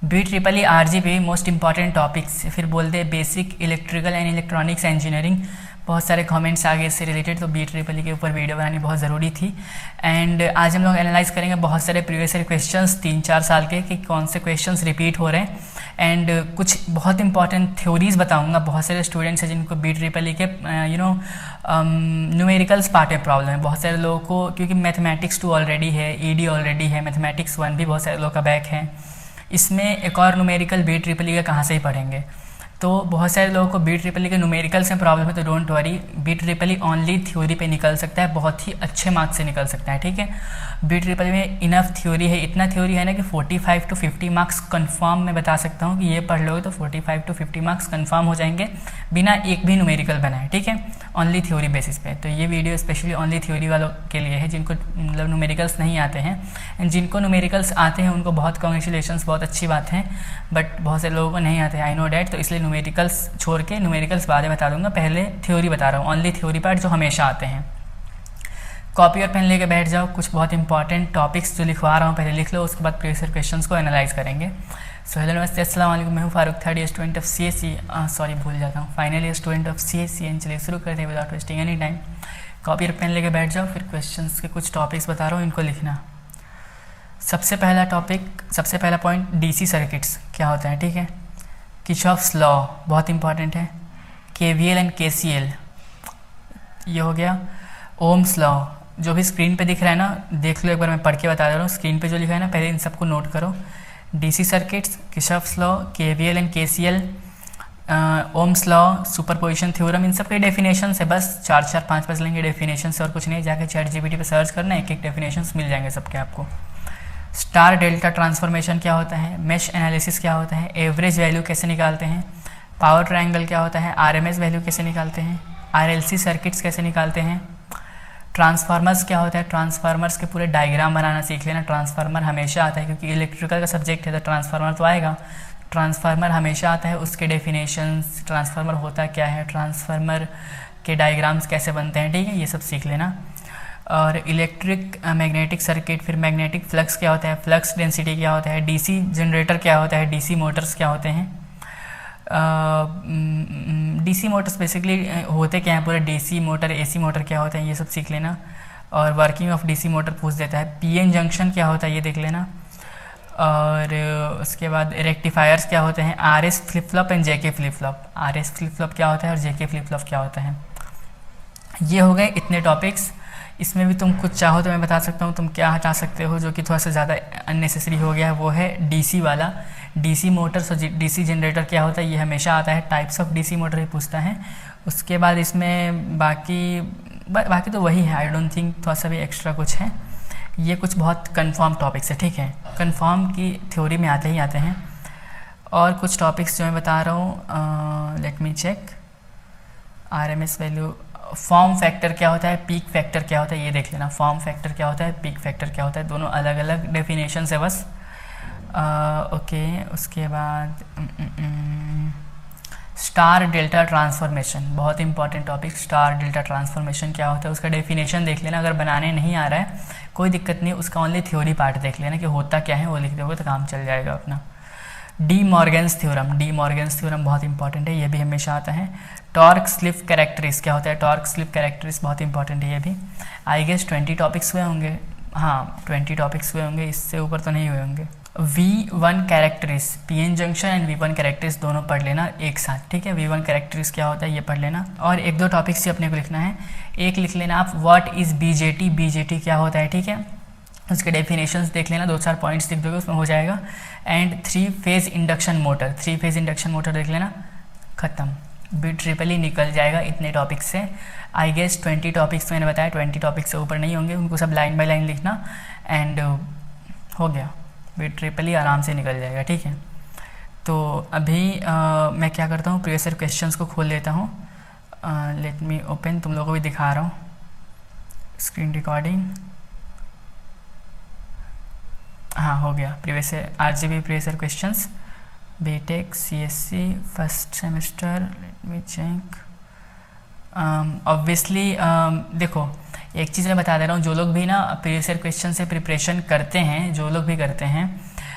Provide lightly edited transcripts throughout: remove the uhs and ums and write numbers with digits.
B triple E R G B most important topics, फिर बोलते हैं basic electrical and electronics engineering. बहुत सारे कमेंट्स आ गए इससे रिलेटेड, तो बी ट्रिपल ई के ऊपर वीडियो बनानी बहुत ज़रूरी थी। एंड आज हम लोग एनालाइज करेंगे बहुत सारे प्रीवियस ईयर क्वेश्चंस 3-4 साल के कि कौन से क्वेश्चंस रिपीट हो रहे हैं। एंड कुछ बहुत इंपॉर्टेंट थ्योरीज बताऊंगा। बहुत सारे स्टूडेंट्स हैं जिनको बी ट्रिपल ई के न्यूमेरिकल्स पार्ट में प्रॉब्लम है। बहुत सारे लोगों को क्योंकि मैथमेटिक्स 2 ऑलरेडी है, ईडी ऑलरेडी है, मैथमेटिक्स 1 भी बहुत सारे लोगों का बैक है, इसमें एक और न्यूमेरिकल बी ट्रिपल ई का कहाँ से ही पढ़ेंगे। तो बहुत सारे लोगों को बी ट्रिपल ई के न्यूमेरिकल्स में प्रॉब्लम है, तो don't worry, B triple E only theory पे निकल सकता है, बहुत ही अच्छे मार्क्स से निकल सकता है। ठीक है, बी ट्रिपल ई में इनफ थ्योरी है, इतना थ्योरी है ना कि 45 to 50 मार्क्स कंफर्म मैं बता सकता हूँ कि ये पढ़ लोगे तो 45 to 50 मार्क्स कंफर्म हो जाएंगे बिना एक भी न्यूमेरिकल बनाए। ठीक है, ओनली थ्योरी बेसिस पे। तो ये वीडियो स्पेशली ओनली थ्योरी वालों के लिए है जिनको मतलब न्यूमेरिकल्स नहीं आते हैं। एंड जिनको न्यूमेरिकल्स आते हैं उनको बहुत कॉन्ग्रेचुलेशंस, बहुत अच्छी बात है, बट बहुत से लोगों को नहीं आते हैं, आई नो डैट। तो इसलिए न्यूमेरिकल्स छोड़ के न्यूमेरिकल्स बाद में बता दूंगा, पहले थ्योरी बता रहा हूँ, ओनली थ्योरी पार्ट जो हमेशा आते हैं। कॉपी और पेन लेके बैठ जाओ, कुछ बहुत इंपॉर्टेंट टॉपिक्स जो लिखवा रहा हूँ पहले लिख लो, उसके बाद प्रीवियस ईयर क्वेश्चंस को एनालाइज करेंगे। सो हेलो नमस्ते, अस्सलाम वालेकुम, मैं हूँ Farooq, third year student of CSE, sorry भूल जाता हूँ, final year student of CSE। And चलिए शुरू करते हैं without wasting any time. Copy और पेन लेके बैठ जाओ, फिर क्वेश्चंस के कुछ टॉपिक्स बता रहा हूँ, इनको लिखना। सबसे पहला टॉपिक, सबसे पहला पॉइंट, DC सर्किट्स क्या होता है। ठीक है, किरचॉफ्स लॉ बहुत इंपॉर्टेंट है, KVL एंड KCL ये हो गया, ओम्स लॉ जो भी स्क्रीन पे दिख रहा है ना, देख लो एक बार, मैं पढ़ के बता दे रहा हूँ, स्क्रीन पे जो लिखा है ना, पहले इन सबको नोट करो। DC circuits, Kirchhoff's law, KVL and KCL, Ohm's law, superposition theorem, इन सब के डेफिनेशन है। बस 4-5 लेंगे डेफिनेशन से और कुछ नहीं, जाके ChatGPT पे सर्च करना, एक एक डेफिनेशन मिल जाएंगे सबके आपको। स्टार डेल्टा ट्रांसफॉर्मेशन क्या होता है, मेश एनालिसिस क्या होता है, एवरेज वैल्यू कैसे निकालते हैं, पावर ट्रायंगल क्या होता है, RMS वैल्यू कैसे निकालते हैं, RLC सर्किट्स कैसे निकालते हैं, ट्रांसफार्मर्स क्या होता है, ट्रांसफार्मर्स के पूरे डायग्राम बनाना सीख लेना। ट्रांसफार्मर हमेशा आता है क्योंकि इलेक्ट्रिकल का सब्जेक्ट है, तो ट्रांसफार्मर तो आएगा, ट्रांसफार्मर हमेशा आता है, उसके डेफिनेशंस, ट्रांसफार्मर होता क्या है, ट्रांसफार्मर के डायग्राम्स कैसे बनते हैं, ठीक है, ये सब सीख लेना। और इलेक्ट्रिक मैग्नेटिक सर्किट, फिर मैग्नेटिक फ्लक्स क्या होता है, फ्लक्स डेंसिटी क्या होता है, DC जनरेटर क्या होता है, DC मोटर्स क्या होते हैं, DC मोटर्स बेसिकली होते क्या हैं, पूरे DC मोटर, AC मोटर क्या होते हैं, ये सब सीख लेना। और वर्किंग ऑफ DC मोटर पूछ देता है, PN जंक्शन क्या होता है ये देख लेना। और उसके बाद रेक्टिफायर्स क्या होते हैं, RS flip flop and JK flip flop, RS flip flop क्या होता है और JK फ्लिप फ्लॉप क्या होता है। ये हो गए इतने टॉपिक्स। इसमें भी तुम कुछ चाहो तो मैं बता सकता हूँ, तुम क्या हटा सकते हो जो कि थोड़ा सा ज़्यादा अननेसेसरी हो गया है, वो है DC वाला। DC मोटर्स और DC जनरेटर क्या होता है ये हमेशा आता है, टाइप्स ऑफ DC मोटर ही पूछता है। उसके बाद इसमें बाकी तो वही है, आई डोंट थिंक थोड़ा सा भी एक्स्ट्रा कुछ है। ये कुछ बहुत कन्फर्म टॉपिक्स है, ठीक है, कन्फर्म की थ्योरी में आते ही आते हैं। और कुछ टॉपिक्स जो मैं बता रहा हूँ, let me check, RMS value, form factor क्या होता है, पीक फैक्टर क्या होता है ये देख लेना। फॉर्म फैक्टर क्या होता है, पीक फैक्टर क्या होता है, दोनों अलग अलग डेफिनेशन है बस। ओके, उसके बाद स्टार डेल्टा ट्रांसफॉर्मेशन, बहुत important topic. Star delta transformation क्या होता है उसका डेफिनेशन देख लेना, अगर बनाने नहीं आ रहा है कोई दिक्कत नहीं, उसका ओनली थ्योरी पार्ट देख लेना कि होता क्या है, वो लिख दोगे तो काम चल जाएगा अपना। डी मॉर्गन्स थ्योरम बहुत इंपॉर्टेंट है, ये भी हमेशा आता है। टॉर्क स्लिप कैरेक्टरिस्टिक्स क्या होता है, टॉर्क स्लिप कैरेक्टरिस्टिक्स बहुत इंपॉर्टेंट है ये भी। आई गेस 20 टॉपिक्स हुए होंगे, हाँ 20 टॉपिक्स हुए होंगे, इससे ऊपर तो नहीं हुए होंगे। V1 characteristics, PN junction and V1 characteristics दोनों पढ़ लेना एक साथ, ठीक है। V1 कैरेक्टरिस्टिक्स क्या होता है ये पढ़ लेना। और 1-2 टॉपिक्स ही अपने को लिखना है, एक लिख लेना आप, व्हाट इज़ BJT क्या होता है, ठीक है, उसके डेफिनेशंस देख लेना, 2-4 पॉइंट्स लिख दोगे उसमें हो जाएगा। एंड 3 फेज़ इंडक्शन मोटर देख लेना, ख़त्म, बी ट्रिपल ई निकल जाएगा इतने टॉपिक्स से। आई गेस 20 टॉपिक्स मैंने बताया, 20 टॉपिक्स से ऊपर नहीं होंगे, उनको सब लाइन बाय लाइन लिखना एंड हो गया, बी ट्रिपल ई आराम से निकल जाएगा, ठीक है। तो अभी मैं क्या करता हूँ, प्रीवियस ईयर क्वेश्चंस को खोल लेता हूँ, लेट मी ओपन, तुम लोगों को भी दिखा रहा हूँ स्क्रीन रिकॉर्डिंग। हाँ हो गया, previous RGB previous year questions, BTech CSE first semester, let me check. Obviously देखो एक चीज़ मैं बता दे रहा हूँ, जो लोग भी ना प्रीवियस ईयर क्वेश्चन से प्रिपरेशन करते हैं, जो लोग भी करते हैं,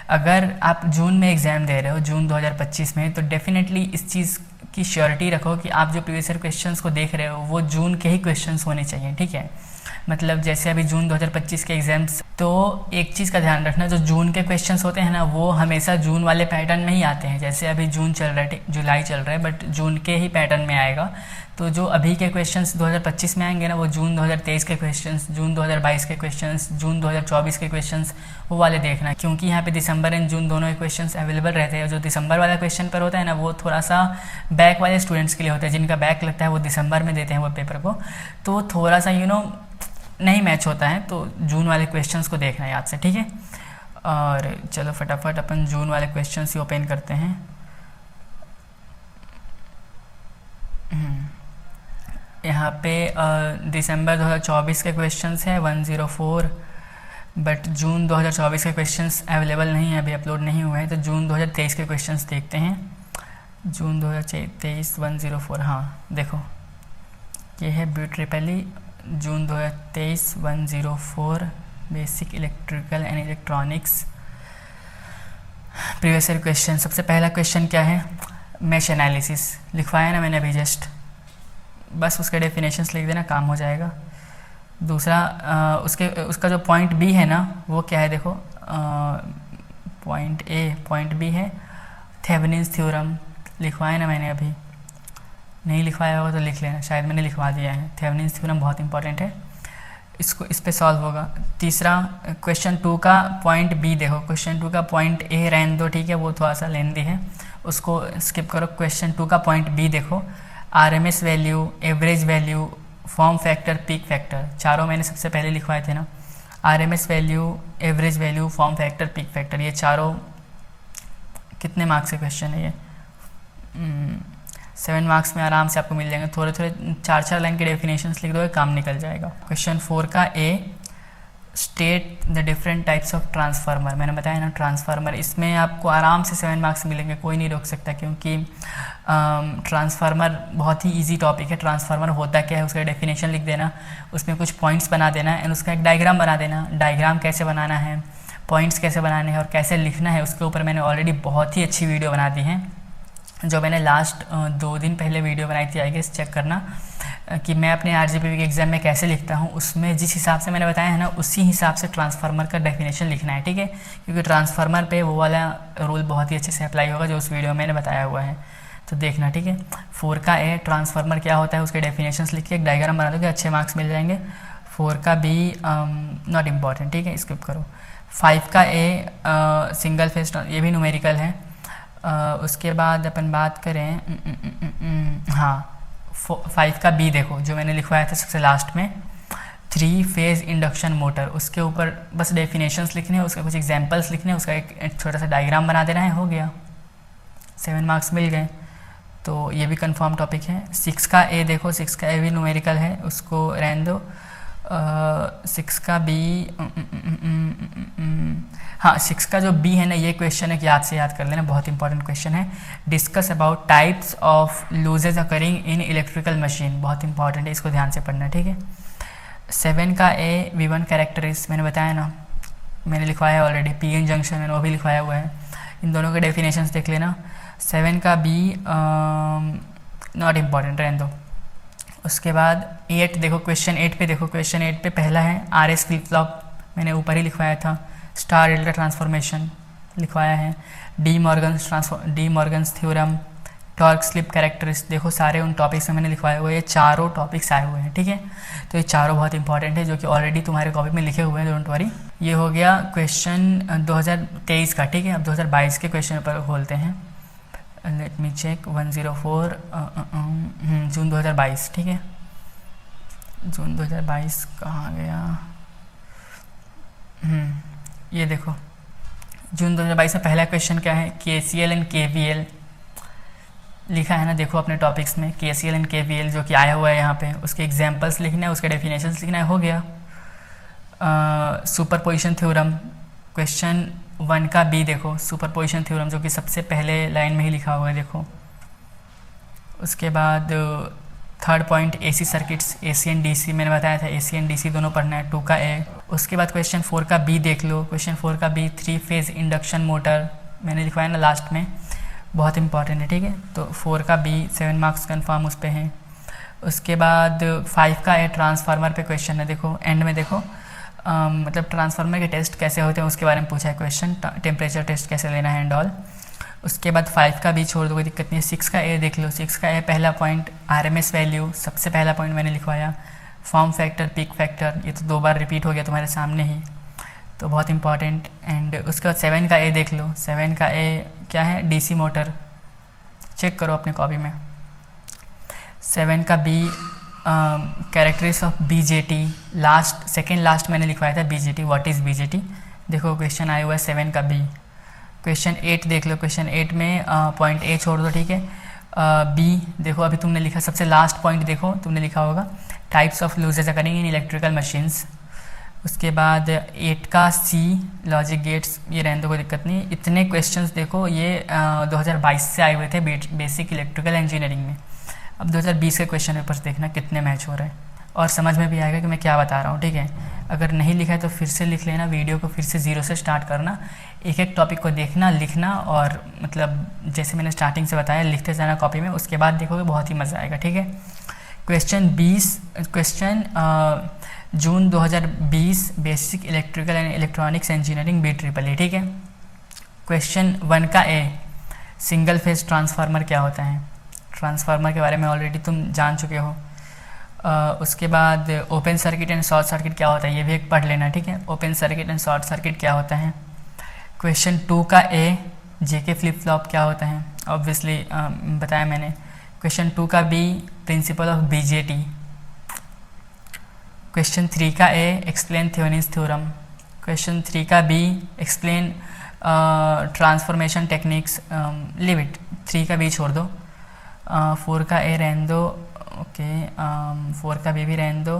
अगर आप जून में एग्ज़ाम दे रहे हो, जून 2025 में, तो डेफिनेटली इस चीज़ की श्योरिटी रखो कि आप जो प्रीवियस ईयर क्वेश्चंस को देख रहे हो वो जून के ही क्वेश्चंस होने चाहिए, ठीक है। मतलब जैसे अभी जून 2025 के एग्ज़ाम्स, तो एक चीज़ का ध्यान रखना, जो जून के क्वेश्चंस होते हैं ना वो हमेशा जून वाले पैटर्न में ही आते हैं। जैसे अभी जून चल रहा है, जुलाई चल रहा है, बट जून के ही पैटर्न में आएगा। तो जो अभी के क्वेश्चंस 2025 में आएंगे ना, वो जून 2023 के क्वेश्चंस, जून 2022 के क्वेश्चंस, जून 2024 के क्वेश्चंस, वो वाले देखना, क्योंकि यहाँ पे दिसंबर एंड जून दोनों के क्वेश्चंस अवेलेबल रहते हैं। जो दिसंबर वाला क्वेश्चन पर होता है ना, वो थोड़ा सा बैक वाले स्टूडेंट्स के लिए होता है, जिनका बैक लगता है वो दिसंबर में देते हैं वो पेपर को, तो थोड़ा सा नहीं मैच होता है। तो जून वाले क्वेश्चंस को देखना है याद से, ठीक है। और चलो फटाफट अपन जून वाले क्वेश्चंस ही ओपन करते हैं। यहाँ पे दिसंबर 2024 के क्वेश्चंस हैं 104, बट जून 2024 के क्वेश्चंस अवेलेबल नहीं है, अभी अपलोड नहीं हुए हैं। तो जून 2023 के क्वेश्चंस देखते हैं। जून 2023 104, हाँ देखो ये है BEE June 2023 104 basic electrical and electronics previous year question. सबसे पहला क्वेश्चन क्या है, मैश एनालिसिस लिखवाया ना मैंने अभी जस्ट, बस उसके डेफिनेशंस लिख देना, काम हो जाएगा। दूसरा उसका जो पॉइंट बी है ना वो क्या है, देखो पॉइंट बी है थेवेनिन्स थ्योरम, लिखवाया ना मैंने अभी, नहीं लिखवाया होगा तो लिख लेना, शायद मैंने लिखवा दिया है। थेवेनिन्स थ्योरम बहुत इंपॉर्टेंट है, इस पे सॉल्व होगा। तीसरा क्वेश्चन 2 का पॉइंट बी देखो, क्वेश्चन 2 का पॉइंट ए रहने दो, ठीक है, वो थोड़ा सा लेंदी है, उसको स्किप करो। क्वेश्चन 2 का पॉइंट बी देखो, RMS value, average value, form factor, peak factor, चारों मैंने सबसे पहले लिखवाए थे ना। RMS value, average value, form factor, peak factor, ये चारों कितने मार्क्स के क्वेश्चन है ये? 7 मार्क्स में आराम से आपको मिल जाएंगे। थोड़े 4 लाइन के डेफिनेशंस लिख दोगे, काम निकल जाएगा। क्वेश्चन 4 का A, state the different types of transformer, मैंने बताया ना ट्रांसफार्मर, इसमें आपको आराम से 7 मार्क्स मिलेंगे, कोई नहीं रोक सकता, क्योंकि ट्रांसफार्मर बहुत ही इजी टॉपिक है। ट्रांसफार्मर होता क्या है उसका डेफिनेशन लिख देना, उसमें कुछ पॉइंट्स बना देना एंड उसका एक डायग्राम बना देना। डायग्राम कैसे बनाना है, पॉइंट्स कैसे बनाने हैं और कैसे लिखना है, उसके ऊपर मैंने ऑलरेडी बहुत ही अच्छी वीडियो बना दी है, जो मैंने लास्ट 2 दिन पहले वीडियो बनाई थी, आई गेस चेक करना, कि मैं अपने RGPV के एग्ज़ाम में कैसे लिखता हूँ। उसमें जिस हिसाब से मैंने बताया है ना, उसी हिसाब से ट्रांसफार्मर का डेफिनेशन लिखना है, ठीक है, क्योंकि ट्रांसफार्मर पे वो वाला रूल बहुत ही अच्छे से अप्लाई होगा जो उस वीडियो में मैंने बताया हुआ है, तो देखना, ठीक है। 4 का ए, ट्रांसफार्मर क्या होता है उसके डेफिनेशंस लिख के एक डायग्राम बना दोगे, अच्छे मार्क्स मिल जाएंगे। 4 का बी नॉट इम्पॉर्टेंट, ठीक है, स्किप करो। 5 का ए, सिंगल फेज, ये भी न्यूमेरिकल है। उसके बाद अपन बात करें, हाँ 5 का बी देखो, जो मैंने लिखवाया था सबसे लास्ट में, 3 फेज इंडक्शन मोटर, उसके ऊपर बस डेफिनेशंस लिखने हैं, उसके कुछ एग्जांपल्स लिखने हैं, उसका एक छोटा सा डायग्राम बना देना है, हो गया, 7 मार्क्स मिल गए। तो ये भी कंफर्म टॉपिक है। 6 का ए देखो, 6 का ए भी न्यूमेरिकल है, उसको रहने दो। 6 का बी, हाँ 6 का जो बी है ना, ये क्वेश्चन है कि याद से याद कर लेना, बहुत इंपॉर्टेंट क्वेश्चन है। Discuss about types of loses occurring in electrical machine, बहुत इंपॉर्टेंट है, इसको ध्यान से पढ़ना, ठीक है। 7 का ए, V1 कैरेक्टरिस्टिक्स, मैंने बताया ना, मैंने लिखवाया है ऑलरेडी, PN जंक्शन मैंने वो भी लिखवाया हुआ है, इन दोनों के डेफिनेशंस देख लेना। 7 का बी नॉट इम्पॉर्टेंट, रहने दो। उसके बाद 8 देखो, क्वेश्चन 8 पे देखो, क्वेश्चन 8 पे पहला है RS फ्लिप फ्लॉप, मैंने ऊपर ही लिखवाया था। स्टार डेल्टा ट्रांसफॉर्मेशन लिखवाया है। D Morgan's theorem, torque slip characteristics, देखो सारे उन टॉपिक्स में मैंने लिखवाए हुए, ये चारों टॉपिक्स आए हुए हैं, ठीक है। तो ये चारों बहुत इंपॉर्टेंट है, जो कि ऑलरेडी तुम्हारे कॉपी में लिखे हुए हैं, डोंट वरी। ये हो गया क्वेश्चन 2023 का, ठीक है। अब 2022 के क्वेश्चन पर खोलते हैं, लेट मी चेक। 104 जून 2022, ठीक है। जून 2022 कहाँ गया, ये देखो जून 2022 में पहला क्वेश्चन क्या है, KCL एंड KVL लिखा है ना, देखो अपने टॉपिक्स में KCL एंड KVL जो कि आया हुआ है यहाँ पे, उसके एग्जांपल्स लिखना है, उसके डेफिनेशंस लिखना है, हो गया। सुपरपोजिशन थ्योरम, क्वेश्चन 1 का बी देखो, सुपरपोजिशन थ्योरम जो कि सबसे पहले लाइन में ही लिखा हुआ है, देखो। उसके बाद third point AC circuits, AC and DC मैंने बताया था, AC एंड DC दोनों पढ़ना है, 2 का A। उसके बाद क्वेश्चन 4 का B देख लो। क्वेश्चन 4 का B 3 फेज़ इंडक्शन मोटर मैंने लिखवाया ना लास्ट में, बहुत इंपॉर्टेंट है, ठीक है। तो 4 का B 7 मार्क्स कन्फर्म उस पर हैं। उसके बाद 5 का A ट्रांसफार्मर पे क्वेश्चन है, देखो एंड में देखो मतलब ट्रांसफार्मर के टेस्ट कैसे होते हैं उसके बारे में पूछा है क्वेश्चन, टेम्परेचर टेस्ट कैसे लेना है एंड ऑल। उसके बाद 5 का B छोड़ दो, कोई दिक्कत नहीं है। 6 का A देख लो। 6 का A पहला पॉइंट RMS वैल्यू, सबसे पहला पॉइंट मैंने लिखवाया। फॉर्म फैक्टर, पीक फैक्टर, ये तो 2 बार रिपीट हो गया तुम्हारे सामने ही, तो बहुत इंपॉर्टेंट। एंड उसके बाद 7 का A देख लो। 7 का A क्या है, DC मोटर, चेक करो अपने कॉपी में। 7 का B characteristics of BJT, last second last मैंने लिखवाया था BJT, व्हाट इज़ BJT, देखो क्वेश्चन आया हुआ है 7 का B। क्वेश्चन 8 देख लो। क्वेश्चन 8 में पॉइंट A छोड़ दो, ठीक है। B देखो, अभी तुमने लिखा सबसे लास्ट पॉइंट, देखो तुमने लिखा होगा types of loses occurring in electrical machines. उसके बाद 8 का C लॉजिक गेट्स, ये रहने दो, कोई दिक्कत नहीं। इतने क्वेश्चंस देखो ये 2022 से आए हुए थे बेसिक इलेक्ट्रिकल इंजीनियरिंग में। अब 2020 के क्वेश्चन पेपर्स देखना कितने मैच हो रहे हैं, और समझ में भी आएगा कि मैं क्या बता रहा हूँ, ठीक है। अगर नहीं लिखा है तो फिर से लिख लेना, वीडियो को फिर से 0 से स्टार्ट करना, एक एक टॉपिक को देखना, लिखना, और मतलब जैसे मैंने स्टार्टिंग से बताया लिखते जाना कॉपी में, उसके बाद देखोगे बहुत ही मज़ा आएगा, ठीक है। Question June 2020 basic electrical and electronics engineering BEE, ठीक है। क्वेश्चन 1 का A सिंगल फेज ट्रांसफार्मर क्या होता है, ट्रांसफार्मर के बारे में ऑलरेडी तुम जान चुके हो। उसके बाद open circuit and short circuit क्या होता है, ये भी एक पढ़ लेना, ठीक है। Open circuit and short circuit क्या होता है। क्वेश्चन 2 का A JK फ्लिप फ्लॉप क्या होता है, ऑब्वियसली बताया मैंने। क्वेश्चन 2 का B principle of BJT। Question 3 का A explain Thevenin's theorem. Question 3 का B explain transformation techniques, live it, 3 का B छोड़ दो। 4 का A रहने दो, ओके। 4 का B भी रहने दो।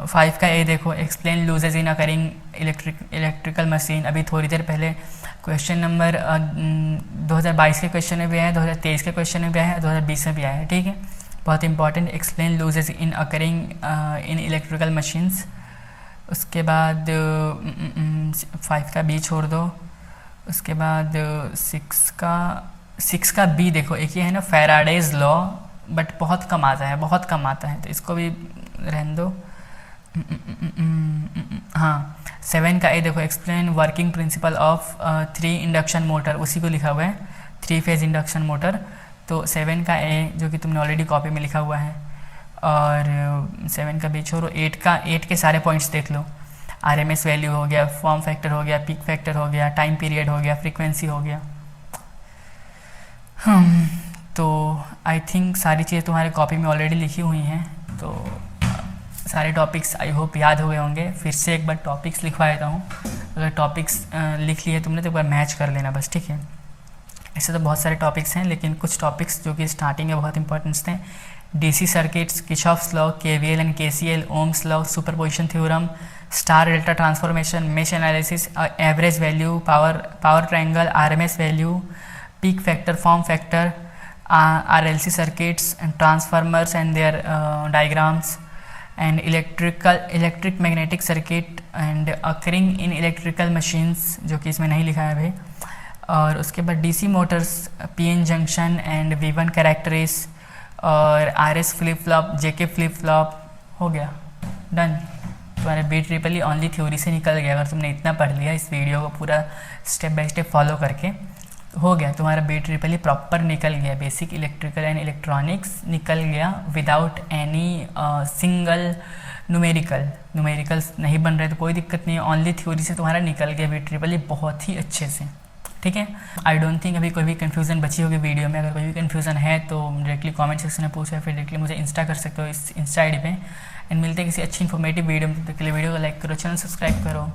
5 का A देखो, एक्सप्लेन लूजेज इन अकरिंग इलेक्ट्रिकल मशीन, अभी थोड़ी देर पहले क्वेश्चन नंबर 2022 के क्वेश्चन में भी आया, 2023 के क्वेश्चन में भी आया, 2020 में भी आया है, ठीक है। बहुत important, explain loses in occurring in electrical machines. उसके बाद 5 का B छोड़ दो। उसके बाद 6 का B देखो, एक ये है ना फैराडेज लॉ, बट बहुत कम आता है, तो इसको भी रहने दो। हाँ, 7 का A देखो, explain working principle of 3 induction motor, उसी को लिखा हुआ है, 3 फेज इंडक्शन मोटर। तो 7 का A जो कि तुमने ऑलरेडी कॉपी में लिखा हुआ है, और 7 का B छोड़ो। 8 के सारे पॉइंट्स देख लो, RMS वैल्यू हो गया, फॉर्म फैक्टर हो गया, पीक फैक्टर हो गया, टाइम पीरियड हो गया, फ्रीक्वेंसी हो गया। तो आई थिंक सारी चीज़ें तुम्हारे कॉपी में ऑलरेडी लिखी हुई हैं, तो सारे टॉपिक्स आई होप याद हो गए होंगे। फिर से एक बार टॉपिक्स लिखवा देता हूँ, अगर टॉपिक्स लिख लिए तुमने तो एक बार मैच कर लेना बस, ठीक है। ऐसे तो बहुत सारे टॉपिक्स हैं, लेकिन कुछ टॉपिक्स जो कि स्टार्टिंग में बहुत इंपॉर्टेंट्स थे, DC circuits, Kirchhoff's law, KVL and KCL, Ohm's law, superposition theorem, star delta transformation, mesh analysis, average value, power triangle, RMS value, peak factor, form factor, RLC circuits and transformers and their diagrams, and electric magnetic circuit and occurring in electrical machines, जो कि इसमें नहीं लिखा है अभी। और उसके बाद DC Motors, PN junction and V1 कैरेक्टरिस, और RS flip flop, JK flip flop, हो गया, डन। तुम्हारे BEE ओनली थ्योरी से निकल गया, अगर तुमने इतना पढ़ लिया इस वीडियो को पूरा स्टेप बाय स्टेप फॉलो करके, तो हो गया तुम्हारा BEE प्रॉपर निकल गया, बेसिक इलेक्ट्रिकल एंड इलेक्ट्रॉनिक्स निकल गया विदाउट एनी सिंगल न्यूमेरिकल्स नहीं बन रहे तो कोई दिक्कत नहीं है, ओनली थ्योरी से तुम्हारा निकल गया BEE बहुत ही अच्छे से, ठीक है। आई डोंट थिंक अभी कोई भी कन्फ्यूज़न बची होगी वीडियो में। अगर कोई भी कन्फ्यूज़न है तो डायरेक्टली कमेंट सेक्शन में पूछो, या फिर डायरेक्टली मुझे इंस्टा कर सकते हो, इस इंस्टा ID पे। एंड मिलते हैं किसी अच्छी इन्फॉर्मेटिव वीडियो में, तब तक के लिए वीडियो को लाइक करो, चैनल सब्सक्राइब करो।